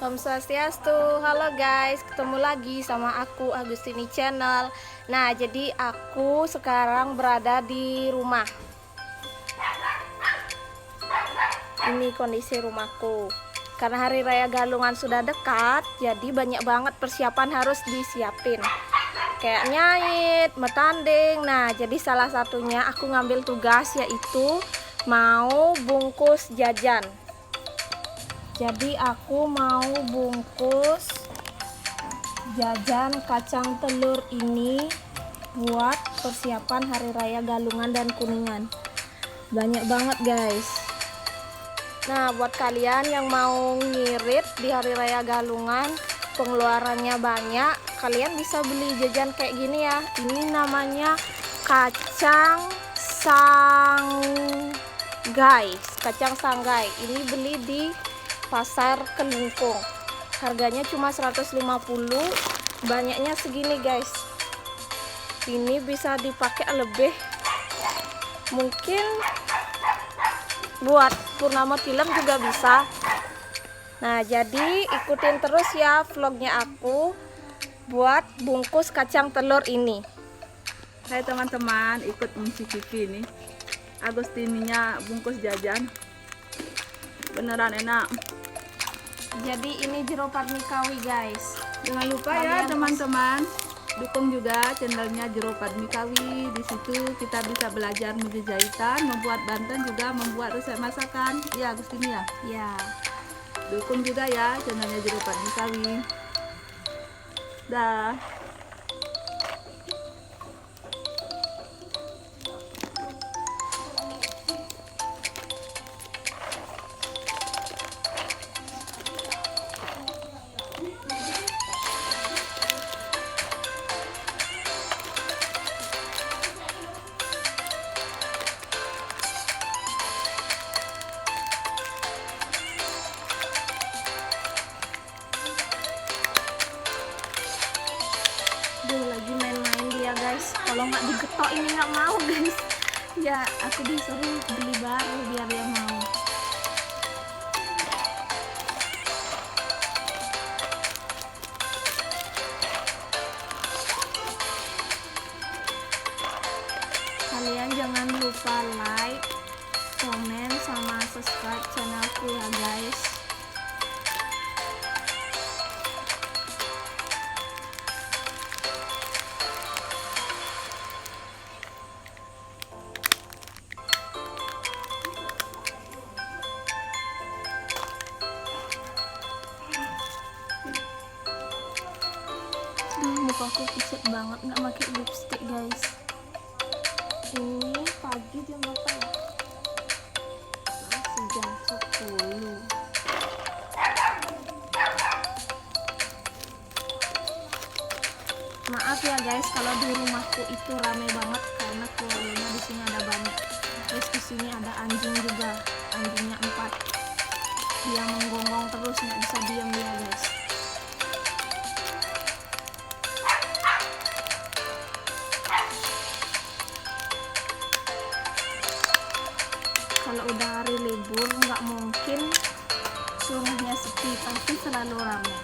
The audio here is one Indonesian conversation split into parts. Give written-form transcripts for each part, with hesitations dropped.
Om Swastiastu, halo guys, ketemu lagi sama aku Agustini Channel. Nah, jadi aku sekarang berada di rumah. Ini kondisi rumahku. Karena Hari Raya Galungan sudah dekat, jadi banyak banget persiapan harus disiapin. Kayak nyait, metanding. Nah, jadi salah satunya aku ngambil tugas yaitu mau bungkus jajan. Jadi aku mau bungkus jajan kacang telur ini buat persiapan Hari Raya Galungan dan Kuningan. Banyak banget guys. Nah, buat kalian yang mau ngirit di Hari Raya Galungan, pengeluarannya banyak, kalian bisa beli jajan kayak gini ya. Ini namanya kacang sanggai. Kacang sanggai. Ini beli di Pasar Kelungkung. Harganya cuma 150. Banyaknya segini guys. Ini bisa dipakai lebih. Mungkin buat purnama film juga bisa. Nah, jadi ikutin terus ya vlognya aku buat bungkus kacang telur ini. Hai teman-teman, ikut mencicipi nih Agustininya bungkus jajan. Beneran enak. Jadi ini jeruk padmikawi guys. Jangan lupa ya teman-teman, dukung juga channelnya Jeruk Padmikawi. Di situ kita bisa belajar menjadi jahitan, membuat banten, juga membuat resep masakan. Ya Agustini ya. Ya. Dukung juga ya channelnya Jeruk Padmikawi. Dah. Duh, lagi main-main dia guys. Kalau nggak digetok ini nggak mau guys. Ya, aku disuruh beli baru biar dia mau. Kalian jangan lupa like, komen, sama subscribe channelku ya guys. Mukaku pucat banget, nggak pakai lipstick guys. Ini pagi jam berapa ya? Masih jam 10. Maaf ya guys kalau di rumahku itu rame banget karena keluarganya di sini ada banyak. Terus di sini ada anjing juga, anjingnya 4. Dia menggonggong terus, nggak bisa diam dia guys. Kalau udah hari libur nggak mungkin rumahnya sepi, pasti selalu ramai.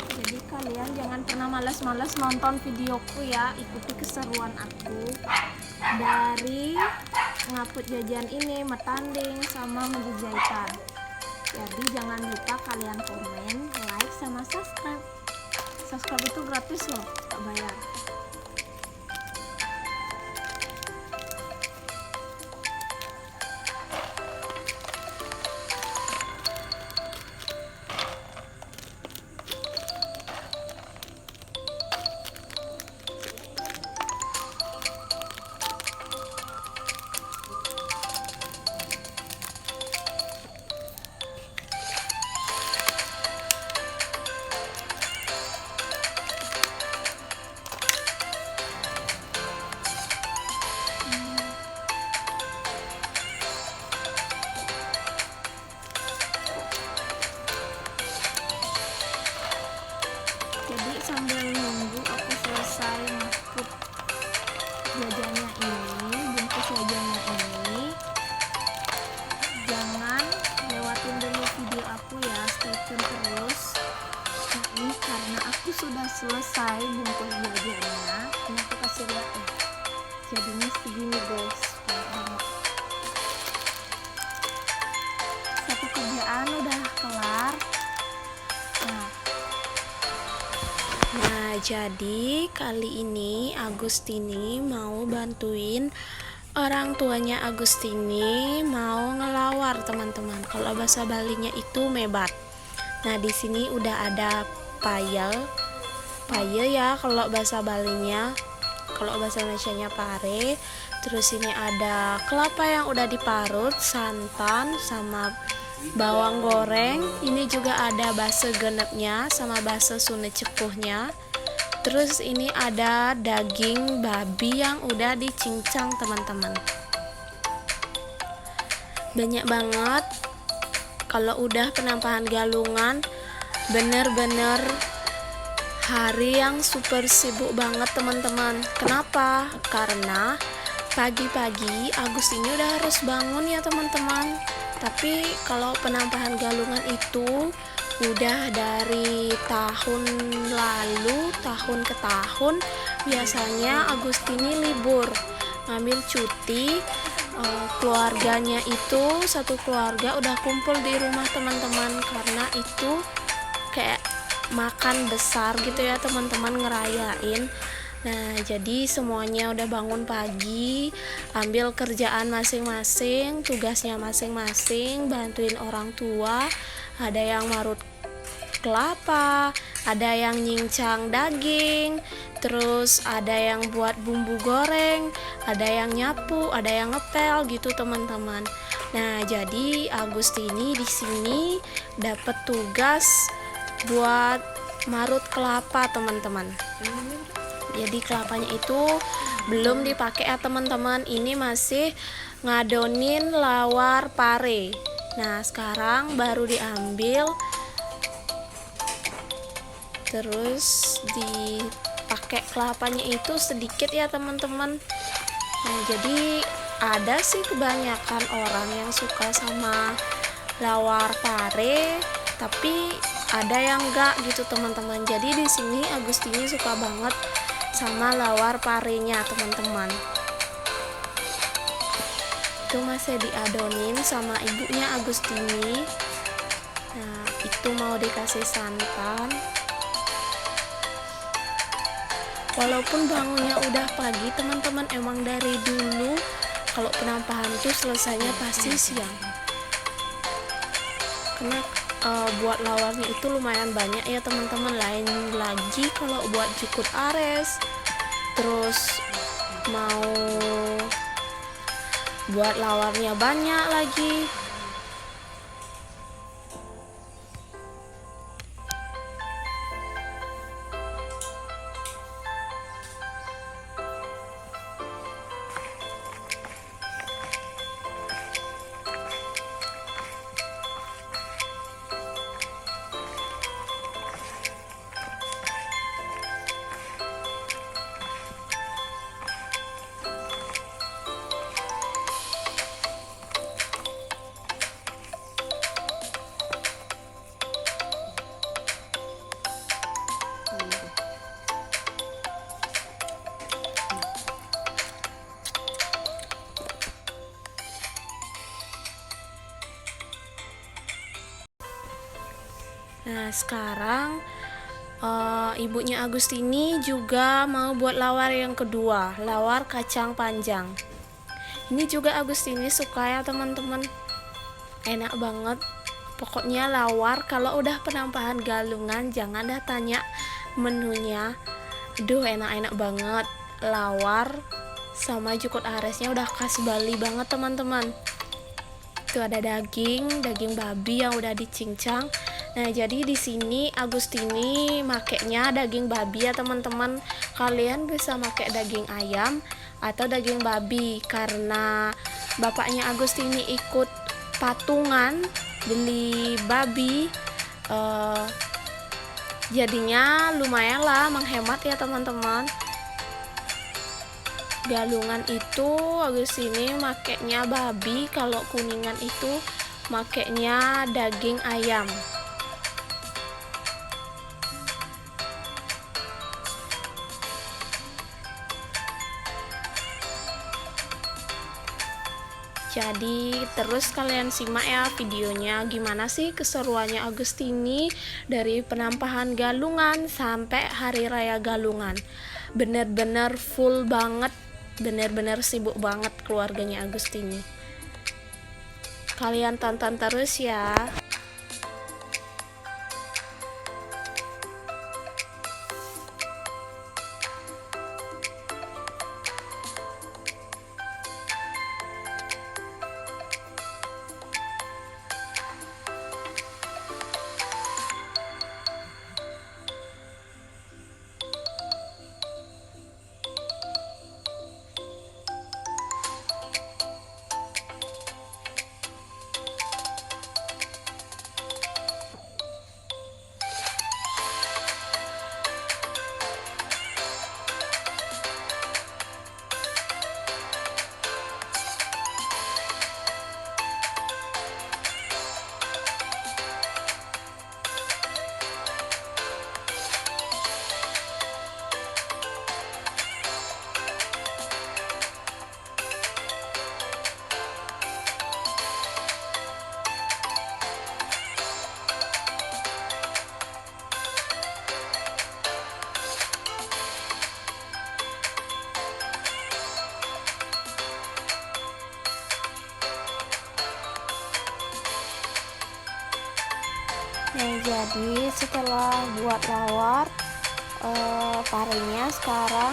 Jadi kalian jangan pernah malas-malas nonton videoku ya, ikuti keseruan aku dari ngaput jajan ini, metanding, sama menjadi jahitan. Jadi jangan lupa kalian komen, like, sama subscribe. Subscribe itu gratis loh, tak bayar. Jadi sambil nunggu aku selesai ngangkut jajannya ini, bungkus jajannya ini, jangan lewatin dulu video aku ya, stay tune terus. Nah ini karena aku sudah selesai bungkus jajannya, ini aku kasih lihat ya, jadinya segini guys, banyak banget. Satu kerjaan udah kelar. Nah, jadi kali ini Agustini mau bantuin orang tuanya Agustini mau ngelawar teman-teman. Kalau bahasa Balinya itu mebat. Nah, di sini udah ada payel ya kalau bahasa Balinya. Kalau bahasa Indonesianya pare. Terus ini ada kelapa yang udah diparut, santan sama bawang goreng. Ini juga ada base genepnya sama base sune cepuhnya. Terus ini ada daging babi yang udah dicincang teman-teman. Banyak banget. Kalau udah penampahan galungan, bener-bener hari yang super sibuk banget teman-teman. Kenapa? Karena pagi-pagi Agustini udah harus bangun ya teman-teman. Tapi kalau penampahan galungan itu udah dari tahun lalu, tahun ke tahun biasanya Agustini libur, ngambil cuti. Keluarganya itu satu keluarga udah kumpul di rumah teman-teman, karena itu kayak makan besar gitu ya teman-teman, ngerayain. Nah, jadi semuanya udah bangun pagi, ambil kerjaan masing-masing, tugasnya masing-masing, bantuin orang tua. Ada yang marut kelapa, ada yang nyincang daging, terus ada yang buat bumbu goreng, ada yang nyapu, ada yang ngepel gitu teman-teman. Nah, jadi Agustini di sini dapat tugas buat marut kelapa teman-teman. Jadi kelapanya itu belum dipakai ya teman-teman, ini masih ngadonin lawar pare. Nah sekarang baru diambil, terus dipakai kelapanya itu sedikit ya teman-teman. Nah jadi ada sih kebanyakan orang yang suka sama lawar pare, tapi ada yang enggak gitu teman-teman. Jadi di sini Agustini suka banget sama lawar parenya teman-teman. Itu masih diadonin sama ibunya Agustini. Nah itu mau dikasih santan. Walaupun bangunnya udah pagi teman-teman, emang dari dulu kalau penampahan tuh selesainya pasti siang. Karena buat lawarnya itu lumayan banyak ya teman-teman. Lain lagi kalau buat jukut ares, terus mau buat lawarnya banyak lagi. Nah sekarang ibunya Agustini juga mau buat lawar yang kedua, lawar kacang panjang. Ini juga Agustini suka ya teman-teman, enak banget. Pokoknya lawar kalau udah penampahan galungan jangan dah tanya menunya. Aduh enak-enak banget. Lawar sama jukut aresnya udah khas Bali banget teman-teman. Itu ada daging babi yang udah dicincang. Nah, jadi di sini Agustini makainya daging babi ya teman-teman. Kalian bisa pakai daging ayam atau daging babi, karena bapaknya Agustini ikut patungan beli babi Jadinya lumayan lah menghemat ya teman-teman. Galungan itu Agustini makainya babi, kalau Kuningan itu makainya daging ayam. Jadi terus kalian simak ya videonya, gimana sih keseruannya Agustini dari penampahan Galungan sampai Hari Raya Galungan. Bener-bener full banget, bener-bener sibuk banget keluarganya Agustini. Kalian tonton terus ya. Nah, jadi setelah buat lawar parenya, sekarang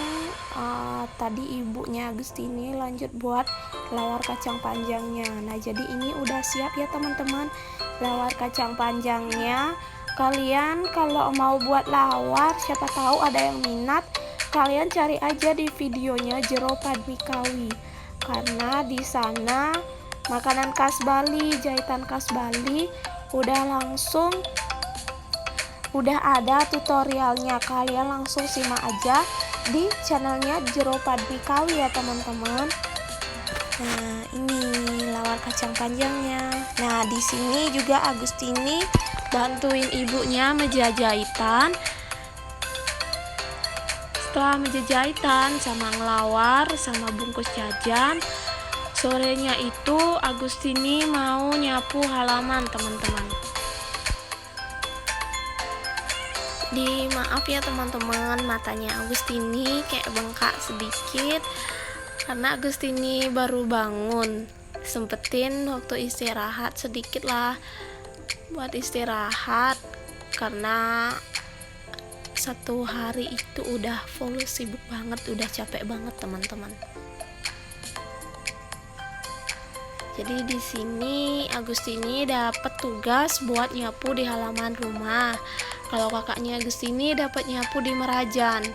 tadi ibunya Agustini lanjut buat lawar kacang panjangnya. Nah, jadi ini udah siap ya teman-teman, lawar kacang panjangnya. Kalian kalau mau buat lawar, siapa tahu ada yang minat, kalian cari aja di videonya Jero Padmikawi, karena di sana makanan khas Bali, jahitan khas Bali udah ada tutorialnya. Kalian langsung simak aja di channelnya Jero Padmikawi ya teman-teman. Nah, ini lawar kacang panjangnya. Nah, di sini juga Agustini bantuin ibunya menjahitan. Setelah menjahitan sama ngelawar sama bungkus jajan, sorenya itu Agustini mau nyapu halaman teman-teman. Maaf ya teman-teman, matanya Agustini kayak bengkak sedikit karena Agustini baru bangun. Sempetin waktu istirahat sedikit lah buat istirahat, karena satu hari itu udah full sibuk banget, udah capek banget teman-teman. Jadi di sini Agustini dapat tugas buat nyapu di halaman rumah. Kalau kakaknya Agustini dapat nyapu di Merajan.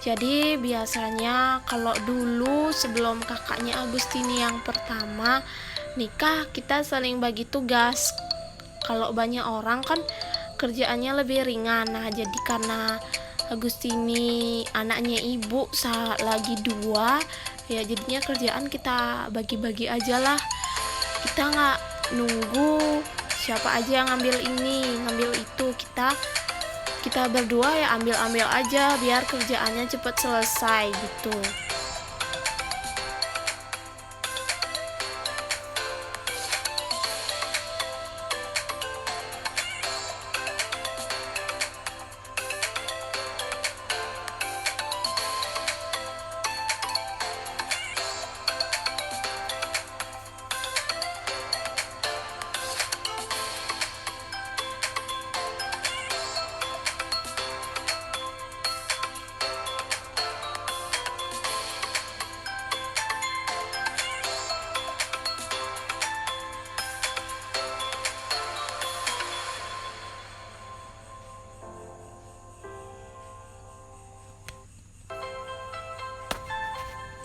Jadi biasanya kalau dulu sebelum kakaknya Agustini yang pertama nikah, kita saling bagi tugas. Kalau banyak orang kan kerjaannya lebih ringan. Nah, jadi karena Agustini anaknya ibu lagi dua, ya jadinya kerjaan kita bagi-bagi aja lah. Kita nggak nunggu siapa aja yang ngambil ini ngambil itu, kita berdua ya ambil aja biar kerjaannya cepet selesai gitu.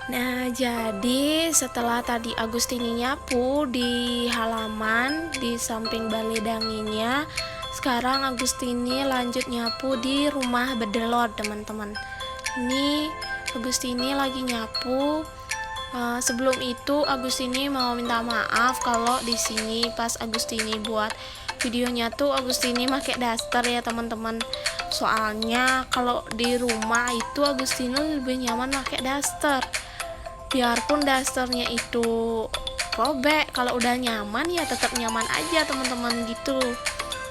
Nah, jadi setelah tadi Agustini nyapu di halaman di samping baledanginya, sekarang Agustini lanjut nyapu di rumah Bedelor, teman-teman. Ini Agustini lagi nyapu. Sebelum itu Agustini mau minta maaf kalau di sini pas Agustini buat videonya tuh Agustini pakai daster ya, teman-teman. Soalnya kalau di rumah itu Agustini lebih nyaman pakai daster. Biarpun dasternya itu robek, kalau udah nyaman ya tetap nyaman aja, teman-teman, gitu.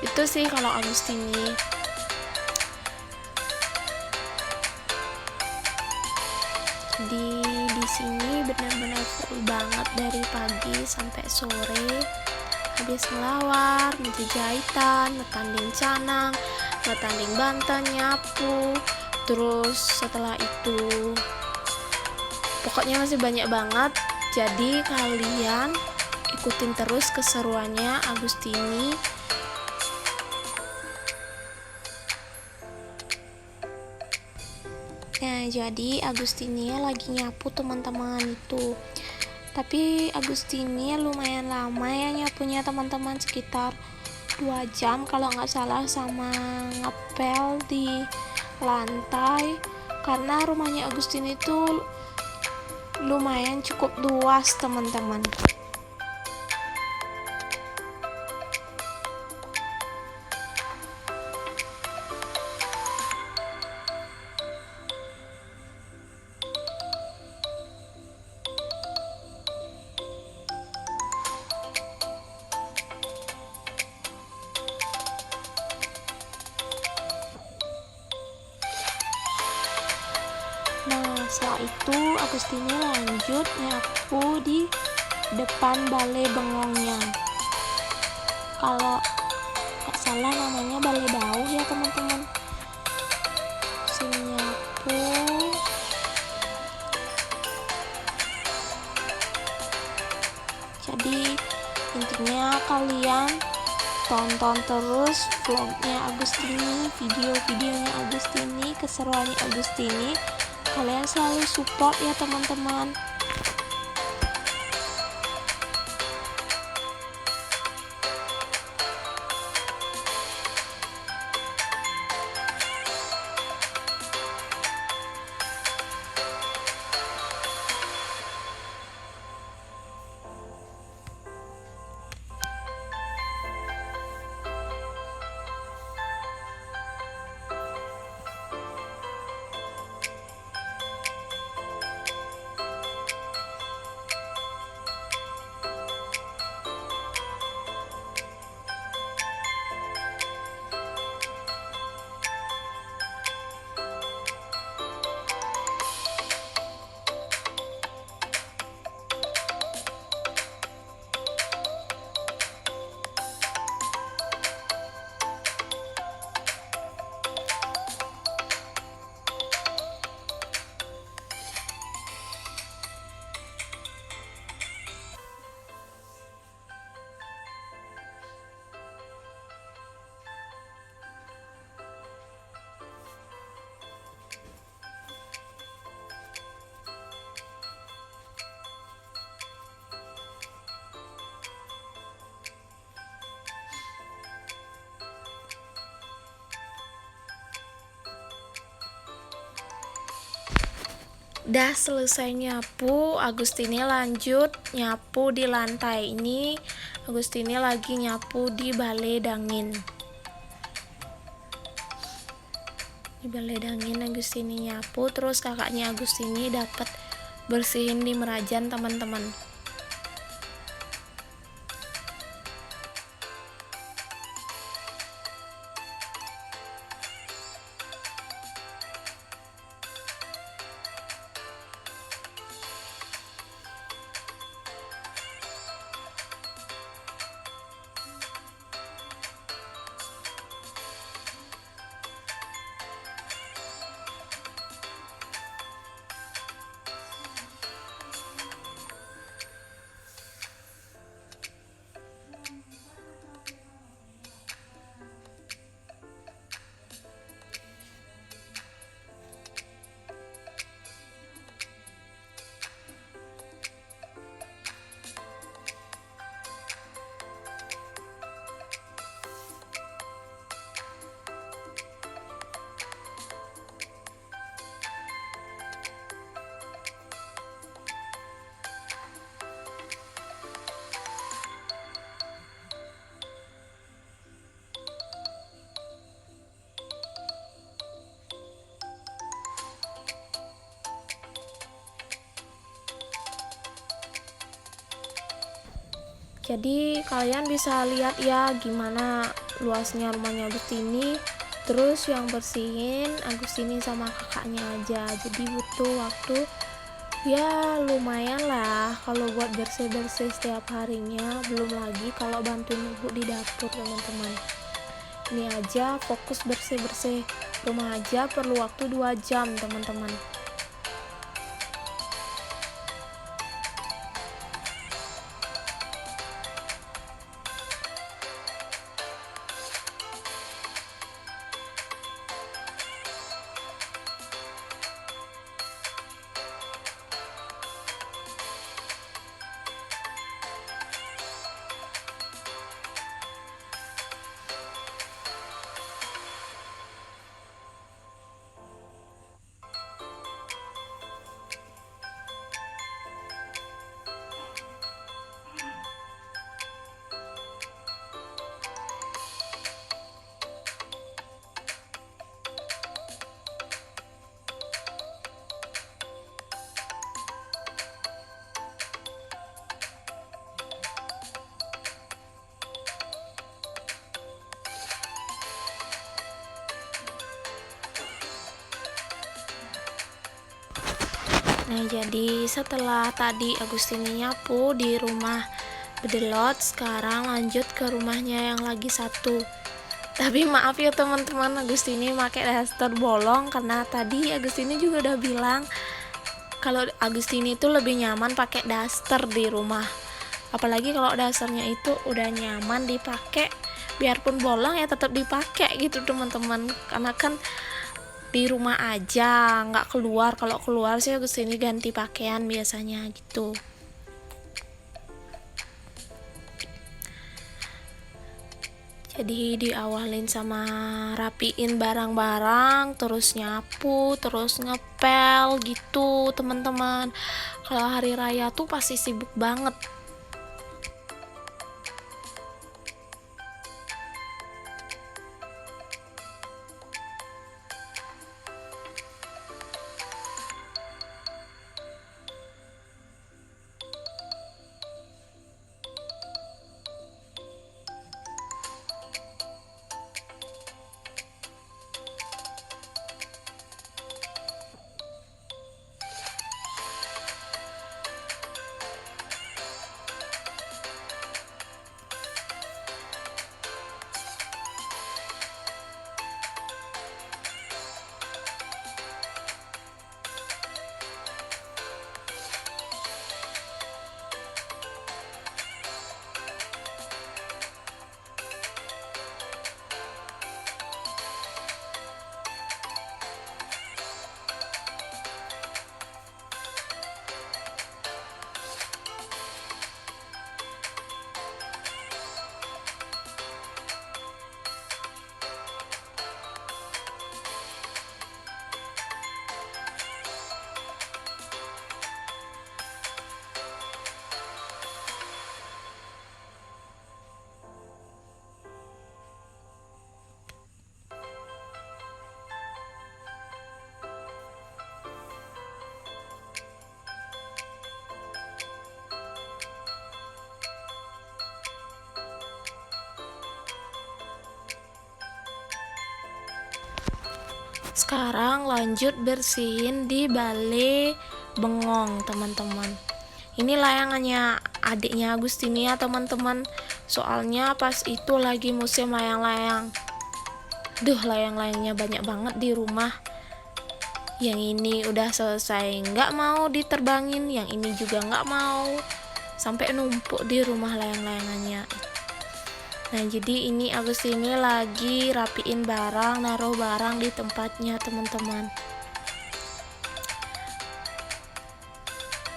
Itu sih kalau Agustini. Jadi di sini benar-benar full banget dari pagi sampai sore. Habis ngelawar, menjahit jahitan, ngetanding canang, ngetanding bantal, nyapu. Terus setelah itu pokoknya masih banyak banget. Jadi kalian ikutin terus keseruannya Agustini. Nah, jadi Agustini lagi nyapu, teman-teman, itu. Tapi Agustini lumayan lama ya nyapunya, teman-teman, sekitar 2 jam kalau nggak salah, sama ngepel di lantai. Karena rumahnya Agustini itu lumayan cukup luas, teman-teman. Nah, setelah itu Agustini lanjut nyapu di depan balai bengongnya. Kalau nggak salah namanya balai bauh ya, teman-teman. Sini nyapu. Jadi intinya kalian tonton terus vlognya Agustini, video-videonya Agustini, keseruannya Agustini. Kalian selalu support ya, teman-teman. Udah selesai nyapu, Agustini lanjut nyapu di lantai. Ini Agustini lagi nyapu di balai dangin. Di balai dangin Agustini nyapu, terus kakaknya Agustini dapat bersihin di merajan, teman-teman. Jadi kalian bisa lihat ya gimana luasnya rumahnya Agustini. Terus yang bersihin Agustini sama kakaknya aja, jadi butuh waktu ya lumayan lah kalau buat bersih-bersih setiap harinya, belum lagi kalau bantuin ibu di dapur teman-teman. Ini aja fokus bersih-bersih rumah aja perlu waktu 2 jam teman-teman. Nah, jadi setelah tadi Agustini nyapu di rumah Bedelot, sekarang lanjut ke rumahnya yang lagi satu. Tapi maaf ya teman-teman, Agustini pakai daster bolong karena tadi Agustini juga udah bilang kalau Agustini itu lebih nyaman pakai daster di rumah. Apalagi kalau dasternya itu udah nyaman dipakai, biarpun bolong ya tetap dipakai gitu teman-teman. Karena kan di rumah aja nggak keluar, kalau keluar sih kesini ganti pakaian biasanya gitu. Jadi diawalin sama rapiin barang-barang, terus nyapu, terus ngepel gitu teman-teman. Kalau hari raya tuh pasti sibuk banget. Sekarang lanjut bersihin di bale bengong teman-teman. Ini layangannya adiknya Agustini ya teman-teman. Soalnya pas itu lagi musim layang-layang. Duh, layang-layangnya banyak banget di rumah. Yang ini udah selesai nggak mau diterbangin, yang ini juga nggak mau, sampai numpuk di rumah layang-layangannya. Nah, jadi ini Agustini lagi rapiin barang, naruh barang di tempatnya teman-teman.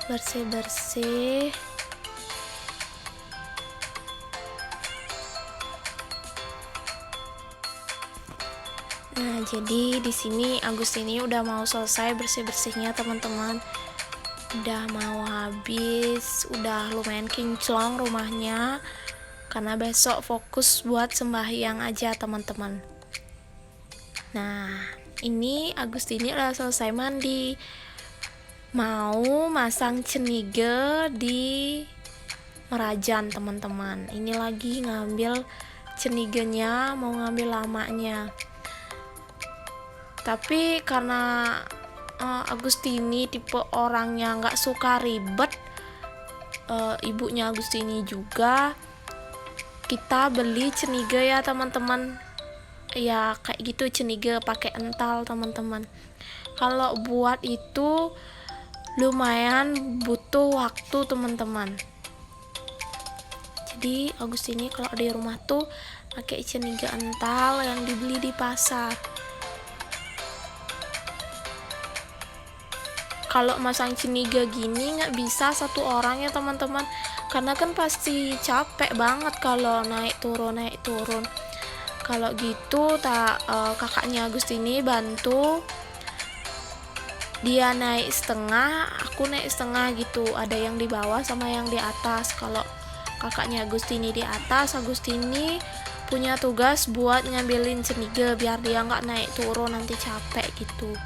Bersih-bersih. Nah, jadi di sini Agustini udah mau selesai bersih-bersihnya teman-teman. Udah mau habis, udah lumayan kinclong rumahnya. Karena besok fokus buat sembahyang aja teman-teman. Nah, ini Agustini udah selesai mandi. Mau masang cenige di Merajan teman-teman. Ini lagi ngambil ceniganya, mau ngambil lamanya. Tapi karena Agustini tipe orangnya nggak suka ribet, ibunya Agustini juga, kita beli ceniga ya teman-teman. Ya kayak gitu, ceniga pakai ental teman-teman. Kalau buat itu lumayan butuh waktu teman-teman. Jadi Agustini kalau di rumah tuh pakai ceniga ental yang dibeli di pasar. Kalau masang ceniga gini nggak bisa satu orang ya teman-teman, karena kan pasti capek banget kalau naik turun. Kalau gitu kakaknya Agustini bantu, dia naik setengah, aku naik setengah gitu, ada yang di bawah sama yang di atas. Kalau kakaknya Agustini di atas, Agustini punya tugas buat ngambilin ceniga biar dia nggak naik turun nanti capek gitu.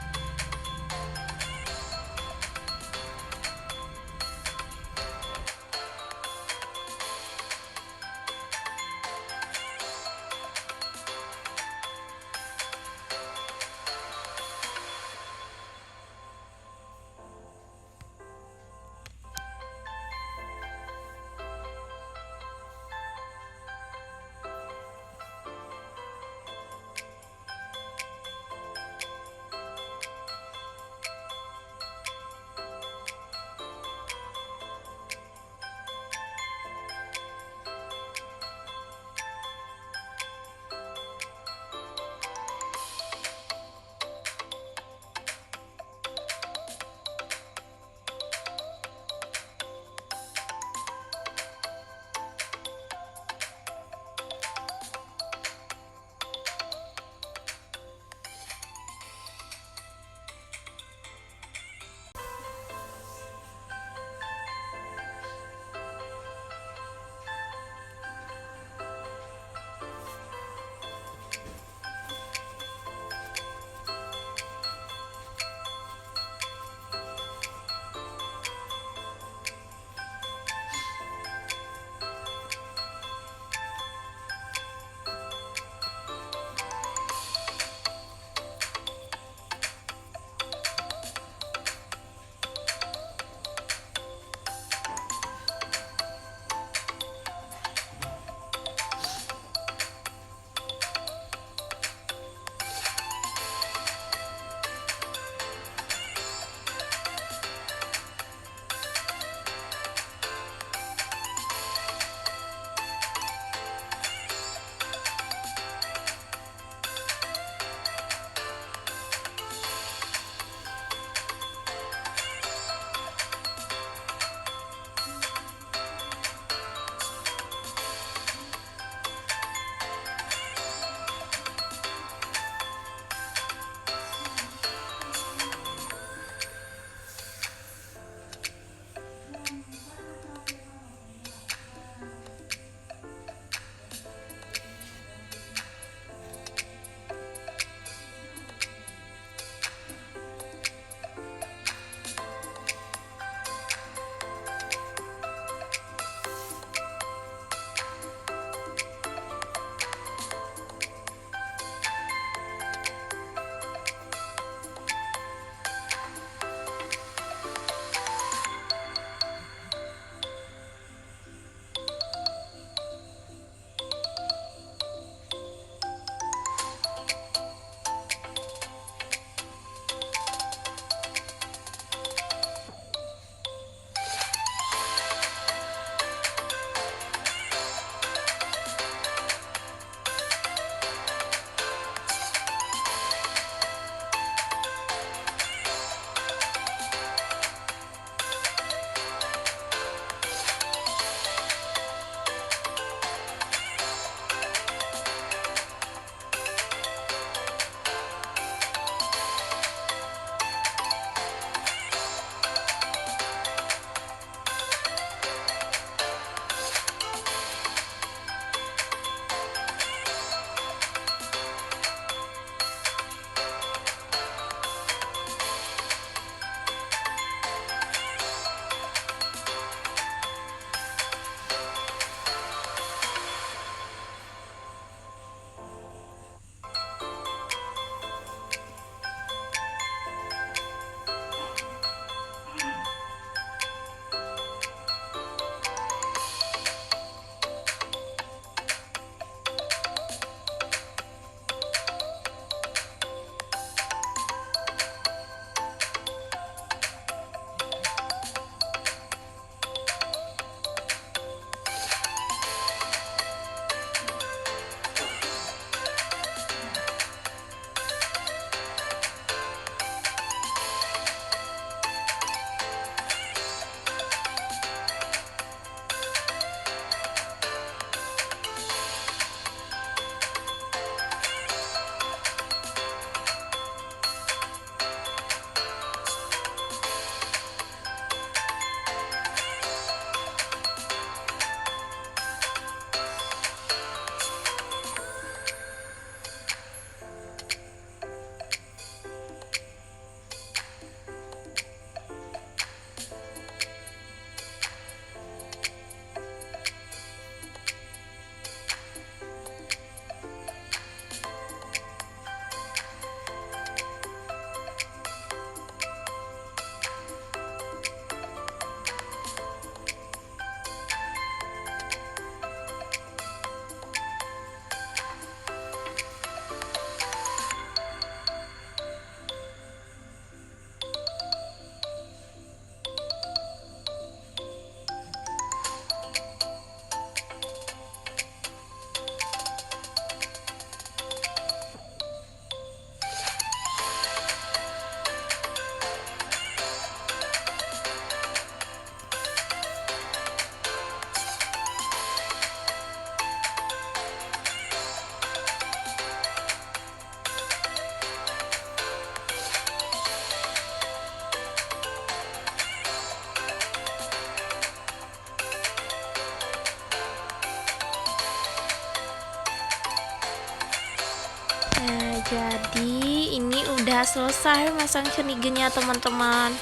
udah selesai masang cenigenya teman-teman.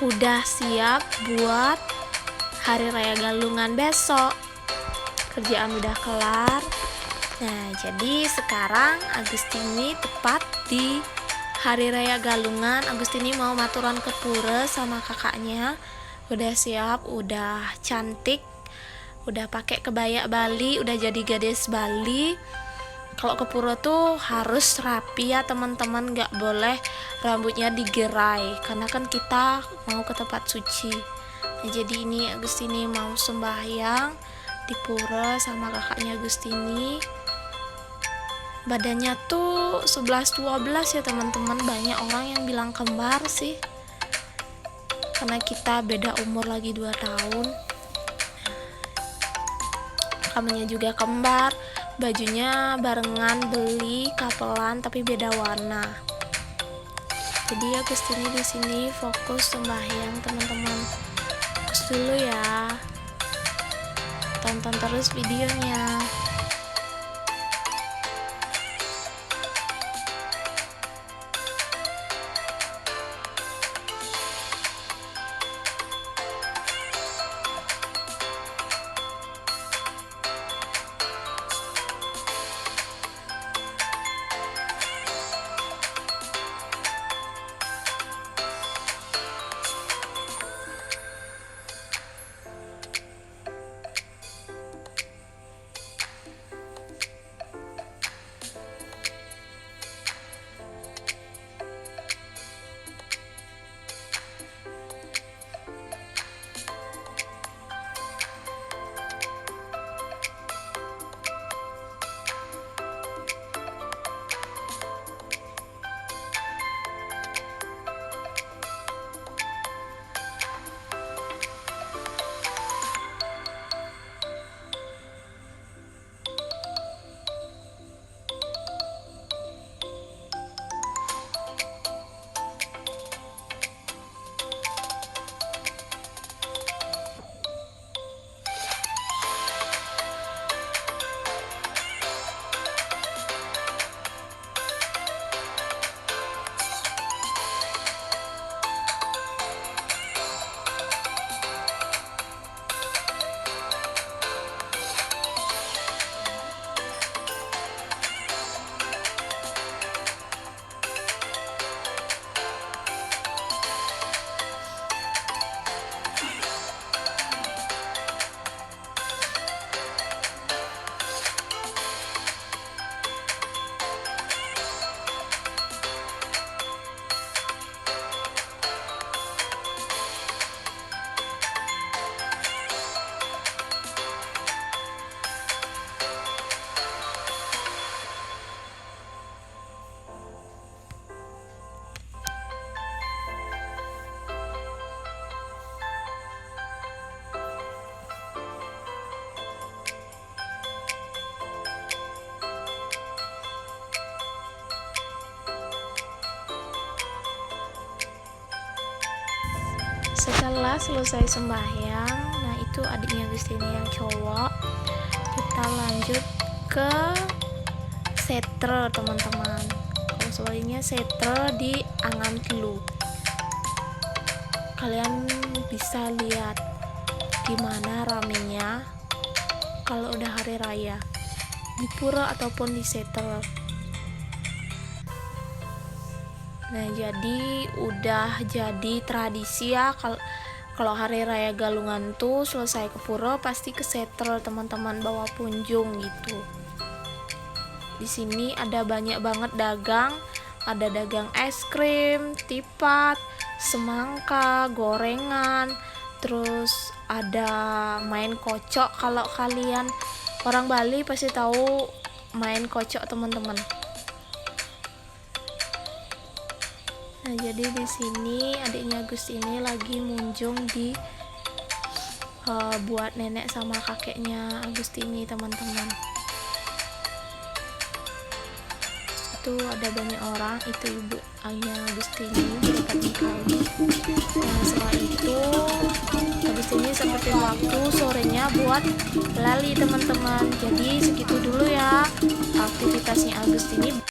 Udah siap buat hari raya Galungan besok. Kerjaan udah kelar. Nah, jadi sekarang Agustini tepat di hari raya Galungan. Agustini mau maturan ke pura sama kakaknya. Udah siap, udah cantik, udah pakai kebaya Bali, udah jadi gadis Bali. Kalau ke pura tuh harus rapi ya teman-teman, nggak boleh rambutnya digerai karena kan kita mau ke tempat suci. Nah, jadi ini Agustini mau sembahyang di pura sama kakaknya Agustini. Badannya tuh 11-12 ya teman-teman, banyak orang yang bilang kembar sih karena kita beda umur lagi 2 tahun. Kamunya juga kembar, bajunya barengan beli kapelan tapi beda warna. Jadi Agustini di sini fokus sembahyang teman-teman. Fokus dulu ya. Tonton terus videonya. Setelah selesai sembahyang, nah itu adiknya Agustini yang cowok, kita lanjut ke setre teman-teman. Kalau soalnya setre di Angan Kelu, kalian bisa lihat gimana ramenya kalau udah hari raya di pura ataupun di setre. Nah, jadi udah jadi tradisi ya kalau hari raya Galungan tuh selesai ke pura pasti ke setre teman-teman, bawa punjung gitu. Di sini ada banyak banget dagang, ada dagang es krim, tipat, semangka, gorengan, terus ada main kocok. Kalau kalian orang Bali pasti tahu main kocok teman-teman. Nah, jadi di sini adiknya Agustini lagi munjung di buat nenek sama kakeknya Agustini teman-teman. Itu ada banyak orang, itu ibu ayahnya Agustini dapat nikahnya. Nah, setelah itu Agustini seperti waktu sorenya buat lali teman-teman. Jadi segitu dulu ya aktivitasnya Agustini.